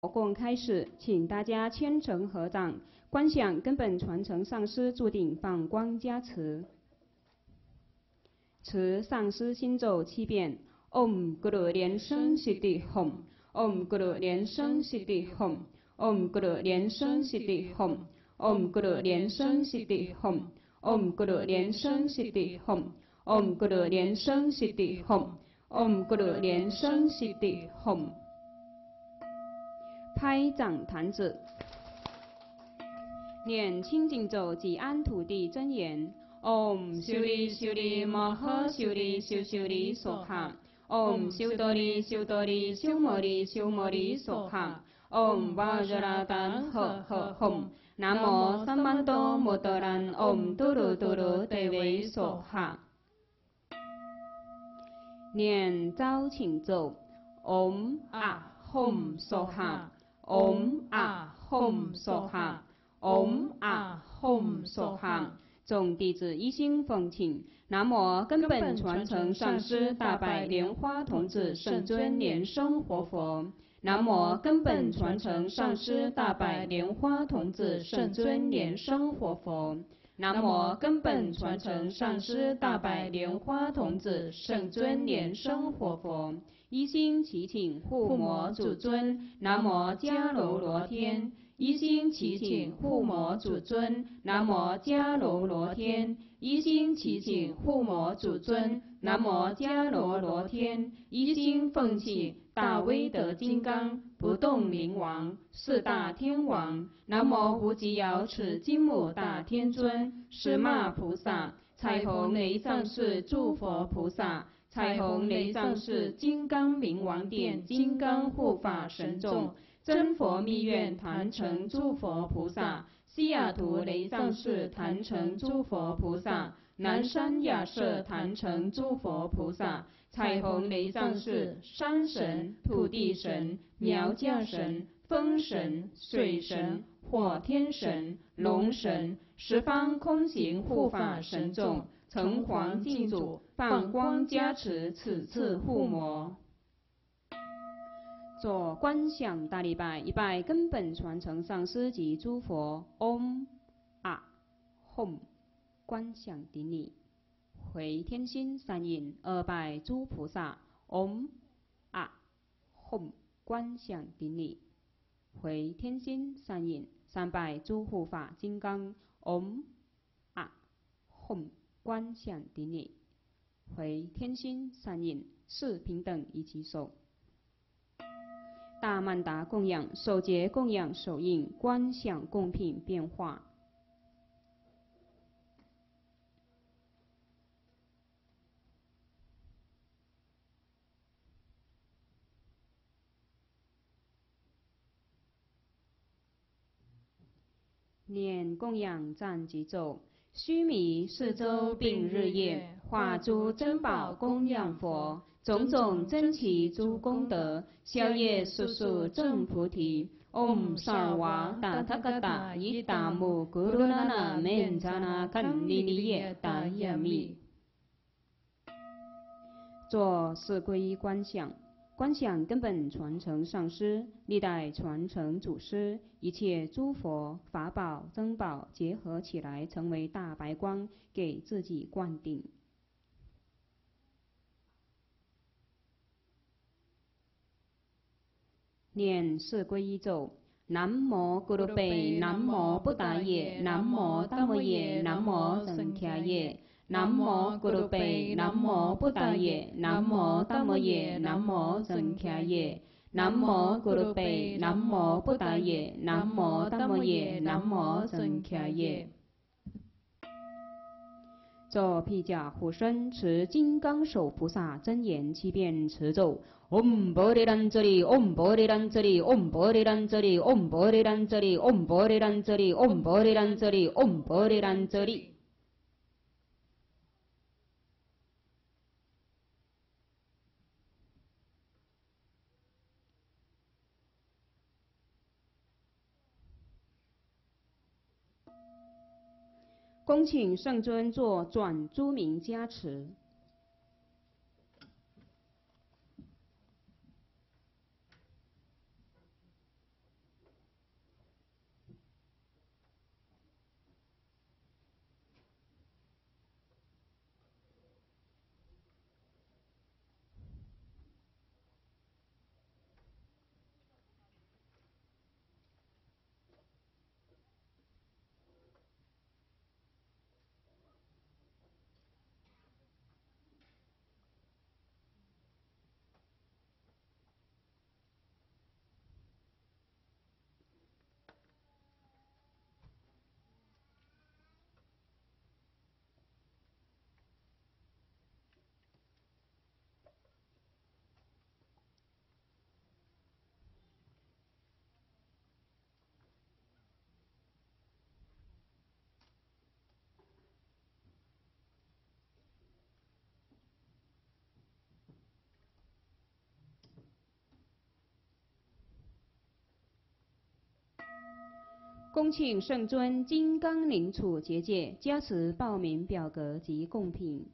佛供开始，请大家虔诚合掌，观想根本传承上师注定放光加持。持上师心咒7遍 ：Om Guru 莲生 Siddhi Hum。Om Guru 莲生 Siddhi Hum。Om Guru 莲生 Siddhi Hum。Om Guru 莲生 Siddhi Hum。Om Guru 莲生 Siddhi Hum。Om Guru 莲生 Siddhi Hum。Om Guru 莲生 Siddhi Hum。拍掌弹指，念清净咒及安土地真言。Om 修利修利摩诃修利修修利娑哈。Om 修多利修多利修摩利修摩利娑哈。Om 瓦热拉丹呵呵吽。南无三曼多摩多兰 Om 嘟噜嘟噜得维娑哈。念招请咒 Om 啊 Hum 娑哈。Om 啊 Hum 娑哈。Om 啊 Hum 娑哈。众弟子一心奉请，南无根本传承上师大白莲花童子圣尊莲生活佛。南无根本传承上师大白莲花童子圣尊莲生活佛。南无根本传承上师大白莲花童子圣尊莲生活佛。一心祈请护摩主尊，南无迦楼罗天。一心祈请护摩主尊，南无迦楼罗天。一心祈请护摩主尊，南无迦楼罗天。一心奉请大威德金刚不动明王四大天王，南无无极遥持金母大天尊十骂菩萨，彩虹雷藏寺诸佛菩萨，彩虹雷藏寺金刚明王殿金刚护法神众，真佛密愿坛城诸佛菩萨，西雅图雷藏寺坛城诸佛菩萨，南山亚舍坛城诸佛菩萨，彩虹雷藏寺山神、土地神、苗家神、风神、水神、火天神、龙神，十方空行护法神众，城隍敬主放光加持，此次护摩。做观想大礼拜，一拜根本传承上师及诸佛。Om 啊 Hum 观想顶礼，回天心三印，二拜诸菩萨。Om 啊 Hum 观想顶礼，回天心三印，三拜诸护法金刚。Om 啊 Hum 观想顶礼，回天心三印，四平等一起手。大曼达供养，手结供养手印，观想供品变化。念供养赞及咒，须弥四周并日夜，化诸珍宝供养佛，种种珍奇诸功德，消业速速证菩提。Om Sarva Tathagata Yitamu Gurunana Menjana Kanliliye Dayami。做四皈依观想，观想根本传承上师，历代传承祖师，一切诸佛法宝珍宝结合起来，成为大白光，给自己灌顶。念四皈依咒：南无咕噜贝，南无布达耶，南无达摩耶，南无僧伽耶。南无咕噜贝，南无布达耶，南无达摩耶，南无僧伽耶。南无咕噜贝，南无布达耶，南无达摩耶，南无僧伽耶。做披甲护身，持金刚手菩萨真言7遍持咒。Om Bodhiranjali Om Bodhiranjali Om Bodhiranjali Om Bodhiranjali Om Bodhiranjali Om Bodhiranjali Om Bodhiranjali。恭请圣尊做转诸明加持。恭请圣尊金刚灵杵结界加持报名表格及贡品。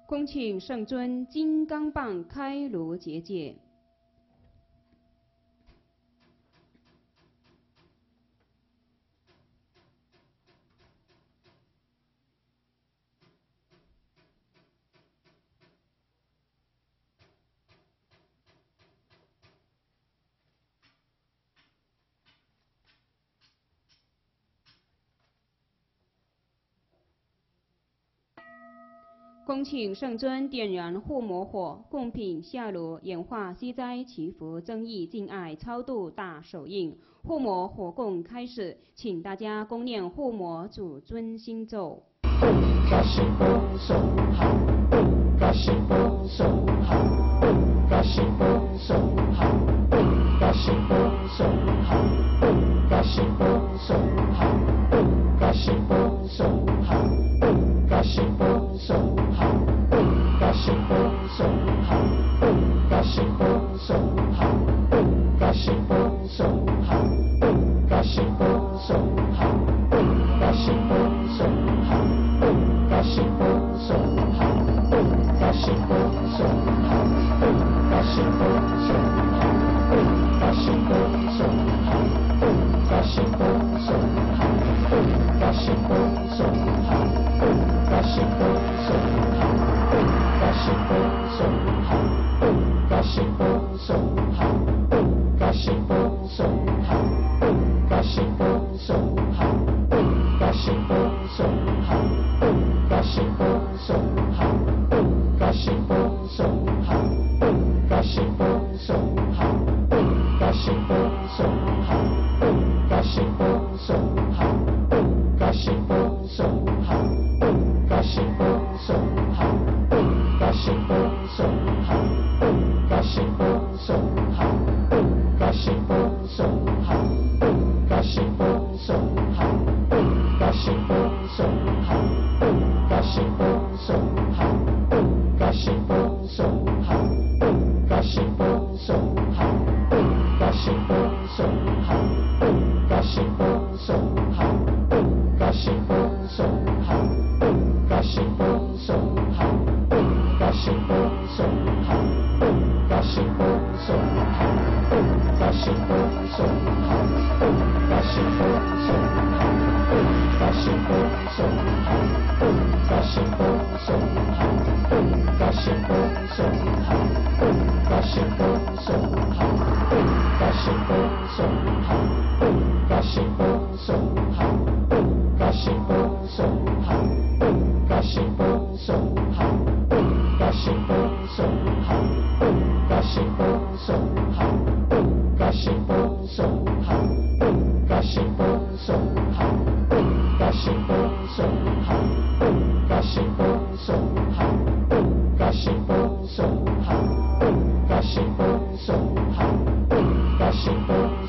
恭请圣尊金刚棒开罗结界。恭请圣尊点燃护摩火，供品下炉，演化息灾祈福增益敬爱超度大手印。护摩火供开始，请大家恭念护摩主尊心咒。嘎西波手好，嘎西波手好，嘎西波手好，嘎西波手好，嘎西波手好，嘎西波手好，嘎西波手好，嘎西波手好，嘎西波手好，嘎西波手好，嘎西波手好，嘎西波手好。嘎西波手好，嘎西波手好，嘎西波手好，嘎西波手好，嘎西波手好，嘎西波手好，嘎西波手好，嘎西波手好，嘎西波手好，嘎西波手好，嘎西波手好，嘎西波手好。嘎西波手好，嘎西波手好，嘎西波手好，嘎西波手好，嘎西波手好，嘎西波手好，嘎西波手好，嘎西波手好，嘎西波手好，嘎西波手好，嘎西波手好，嘎西波手好。嘎西波手好，嘎西波手好，嘎西波手好，嘎西波手好，嘎西波手好，嘎西波手好，嘎西波手好，嘎西波手好，嘎西波手好，嘎西波手好，嘎西波手好，嘎西波手好。嘎西波手好，嘎西波手好，嘎西波手好，嘎西波手好，嘎西波手好，嘎西波手好，嘎西波手好，嘎西波手好，嘎西波手好，嘎西波手好，嘎西波手好，嘎西波手好。嘎西波手好，嘎西波手好，嘎西波手好，嘎西波。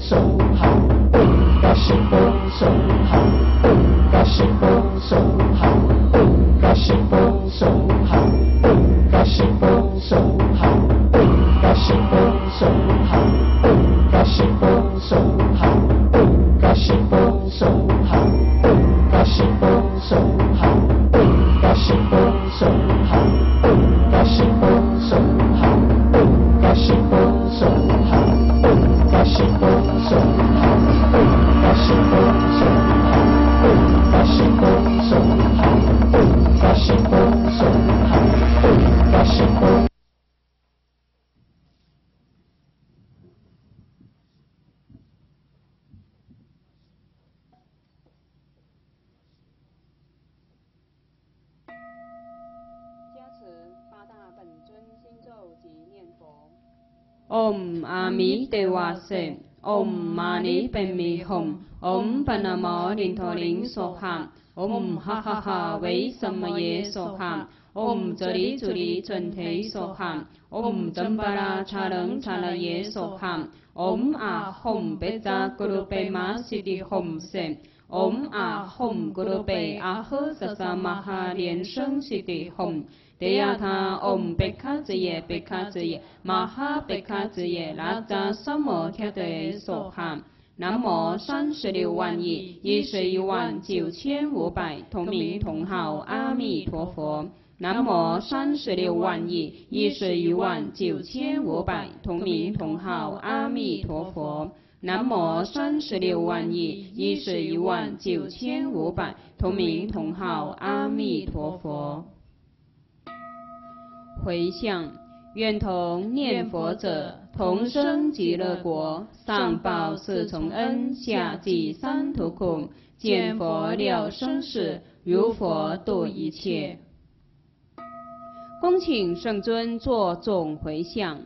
手好，对个是风手好，对个是风手好，对个是风手好，对个是风手好，对个是风手好，对个是风手好，对个是风手好，对个是风手好，对个是风手好，对个是风手好，对个是风手好，对个是风手好，对个是风手好，对个是风手好，对个是风手好，对个是风。加持八大本尊心咒及念佛。Om Ami Devase Om Mani Padme Hum Om Panamo Nintoling Soham Om Ha Ha Ha Vei Samaye Soham Om Jali Juli Junte Soham Om Jambara Chalang Chalaye Soham Om Ahom Beta Guru Pema Siddhi Hom Sem Om Ahom Guru Pe Ahơ Sasa Maha Liên Sân Siddhi Hom Deyatha Om Bekha Zeye Maha Bekha Zeye Lata Samo Khate Soham Nam mô 36万亿11万9500同名同号阿弥陀佛。南无36万亿11万9500同名同号阿弥陀佛。南无36万亿11万9500同名同号阿弥陀佛。回向，愿同念佛者同生极乐国，上报四重恩，下济三途苦，见佛了生死，如佛度一切。恭请圣尊作总回向。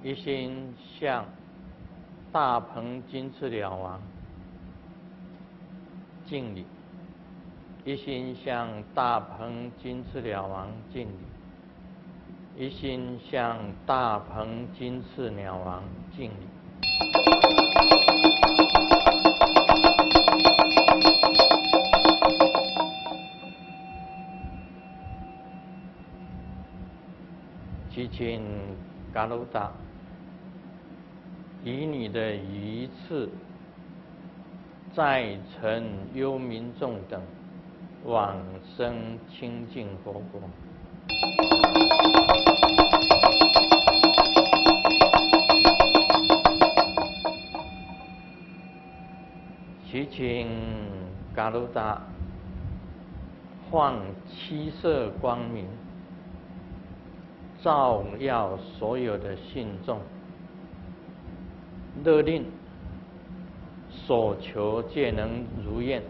一心向大鹏金翅鸟王敬礼，一心向大鹏金翅鸟王敬礼，一心向大鹏金翅鸟王敬礼。祈请嘎鲁达以你的鱼翅载沉幽冥众等往生清净佛国。祈请嘎鲁达放七色光明，照耀所有的信众，勒令所求皆能如愿。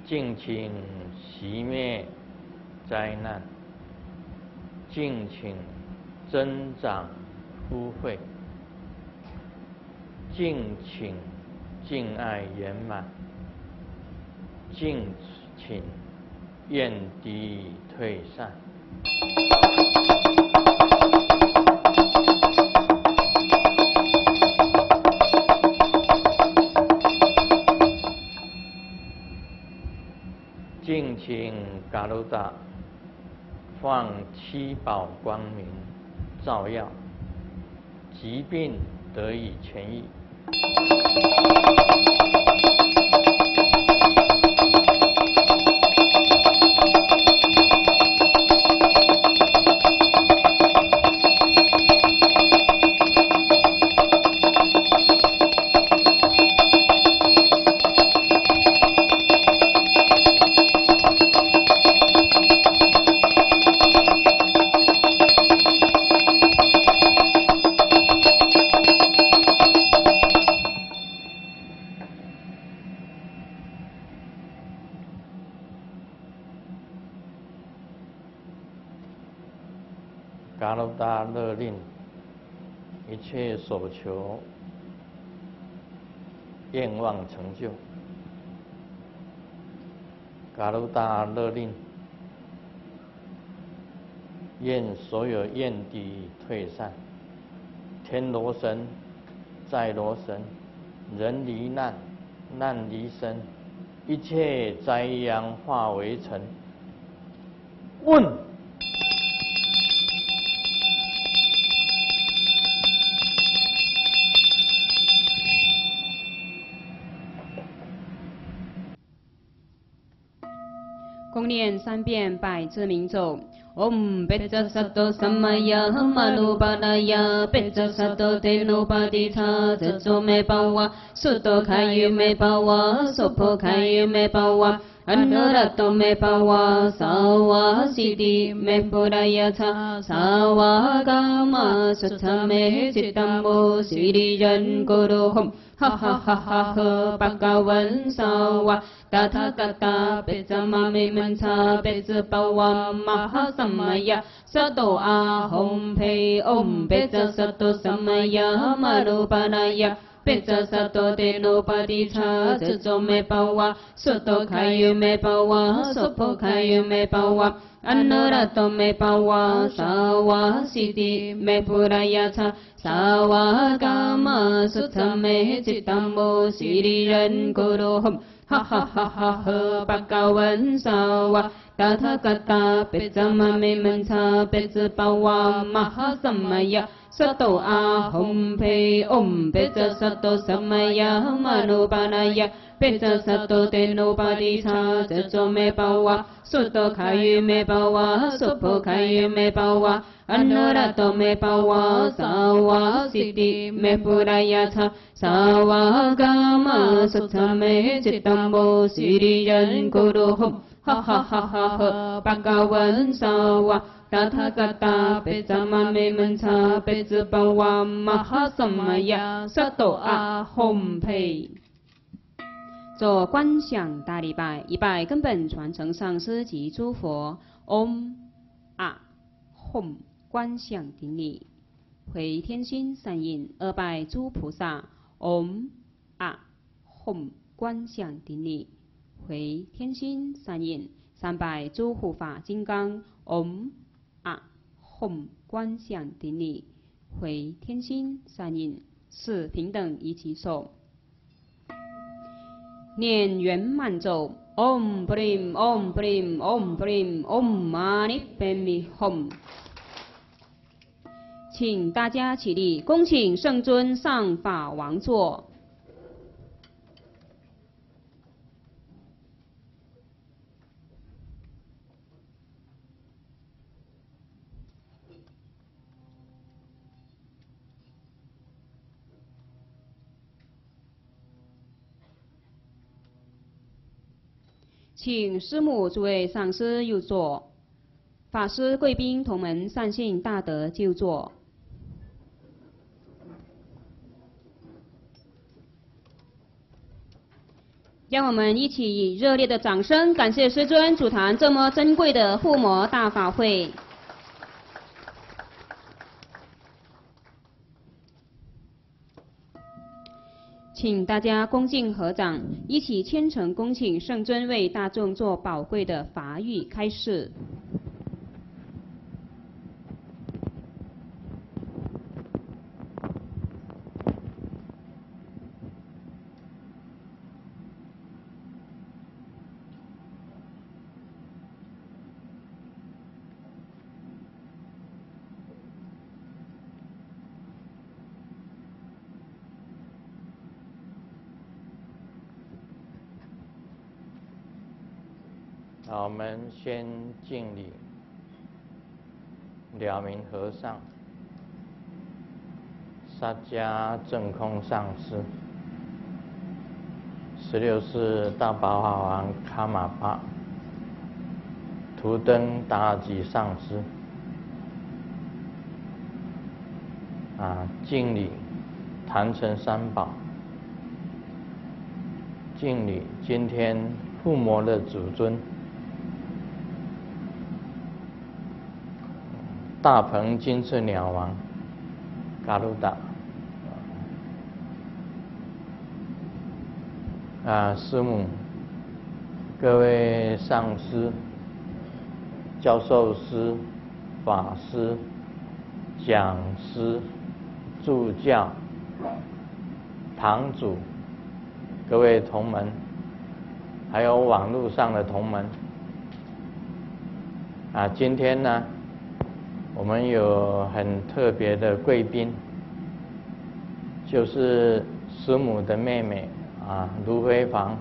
敬请熄灭灾难，敬请增长福慧，敬请敬爱圆满，敬请怨敌退散。敬请嘎鲁达放七宝光明照耀，疾病得以痊愈。鲁达勒令，一切所求愿望成就。嘎鲁达勒令，愿所有怨敌退散，天罗神、在罗神，人离难，难离身，一切灾殃化为尘。问。共念3遍百字明咒。Om Pecca Sato Samaya Manupadaya Pecca Sato Tenopatita Sato Me Pawa Soto Kayu Me Pawa Sopo Kayu Me Pawa Anurato Me Pawa Sawa Siddhi Me Purayata Sawa Kama Sutta Me Chittambo Sirijan Guru Hum Ha ha ha ha ha Bhagavan Sawa Tathagata Pecamami Mansa Pecapawa Mahasamaya Sato Ahom Pe Om Peca Sato Samaya Manupanaya Peca Sato Tenopatita Sato Me Pawa Soto Kayu Me Pawa Sopo Kayu Me Pawa Anurato Me Pawa Sawa Siddhi Me Purayata Sawa Kama Sutta Me Chittambo Sirijan Guru Hum Ha ha ha ha ha Bhagavan Sawa Tathagata Pecamami Mansa Pecapawa Mahasamaya Sato Ahom Pe Om Peca Sato Samaya Manupanaya Peca Sato Tenopatita Sato Me Pawa Soto Kayu Me Pawa Sopo Kayu Me Pawa Anurato Me Pawa Sawa Siddhi Me Purayata Sawa Kama Sutta Me Chittambo Sirijan Guru Hum Ha ha ha ha ha Bhagavan Sawa Tathagata Pecamami Mansa Pecapawa Mahasamaya Sato Ahom Pe。做观想大礼拜，一拜根本传承上师及诸佛。Om Hom 观想顶礼，回天心善印。2拜诸菩萨。Om Hom 观想顶礼，回天心善印。3拜诸护法金刚。Om Hom 观想顶礼，回天心善印。4平等一起手。念圆满咒。Om Prim Om Prim Om Prim Om Mani Padme Hum。请大家起立，恭请圣尊上法王座。请师母、诸位上师入座，法师、贵宾、同门善信大德就座。让我们一起以热烈的掌声感谢师尊主坛这么珍贵的护摩大法会。请大家恭敬合掌，一起虔诚恭请圣尊为大众做宝贵的法语开示。好，我们先敬礼，了明和尚、萨迦正空上师、16世大宝法王卡玛巴、图登达吉上师，敬礼坛城三宝，敬礼今天护摩的主尊。大鹏金翅鸟王嘎鲁达师母、各位上师、教授师、法师、讲师、助教、堂主、各位同门，还有网络上的同门今天呢，我们有很特别的贵宾，就是师母的妹妹卢辉芳。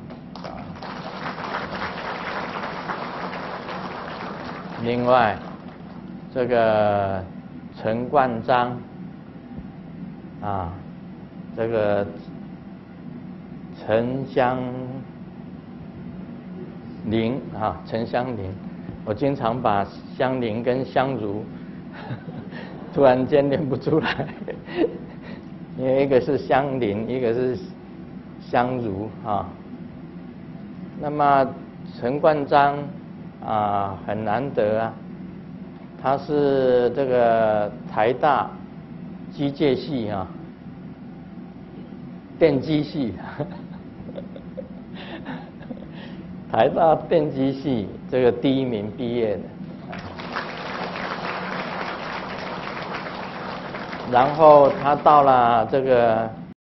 另外，这个陈冠章这个陈香菱陈香菱，我经常把香菱跟香如突然间念不出来，因为一个是香菱，一个是香如那么陈冠章很难得他是这个台大机械系电机系台大电机系这个第1名毕业的，然后他到了这个